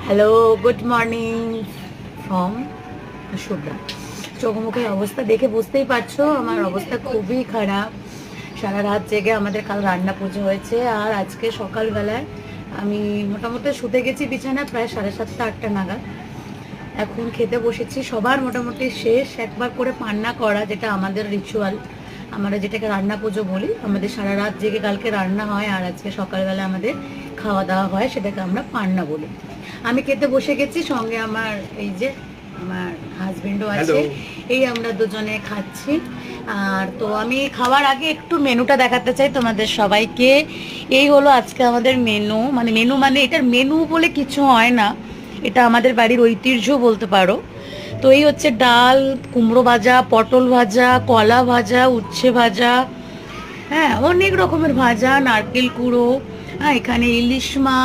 Hello, good morning from Shubhra. চোখমুখের অবস্থা দেখে বুঝতেই পারছো, আমার অবস্থা খুবই খারাপ। সারা রাত জেগে আমাদের কাল রান্না পুজো হয়েছে, আর আজকে সকালবেলায় আমি মোটামুটি শুতে গেছি বিছানায় প্রায় 7:30-8টা নাগাদ। এখন খেতে বসেছি, সবার মোটামুটি শেষ। একবার করে পান্না করা, যেটা আমাদের রিচুয়াল, আমরা যেটাকে রান্না পুজো বলি। আমাদের সারা রাত জেগে কালকে রান্না হয়, আর আজকে সকালবেলা আমাদের খাওয়া দাওয়া হয়, সেটাকে আমরা পান্না বলি। আমি খেতে বসে গেছি, সঙ্গে আমার এই যে আমার হাজবেন্ডও আছে। এই আমরা দুজনে খাচ্ছি। আর তো আমি খাওয়ার আগে একটু মেনুটা দেখাতে চাই তোমাদের সবাইকে। এই হলো আজকে আমাদের মেনু, মানে এটার মেনু বলে কিছু হয় না, এটা আমাদের বাড়ির ঐতিহ্য বলতে পারো। তো এই হচ্ছে ডাল, কুমড়ো ভাজা, পটল ভাজা, কলা ভাজা, উচ্ছে ভাজা, হ্যাঁ অনেক রকমের ভাজা, নারকেল কুড়ো, হ্যাঁ এখানে ইলিশ মাছ।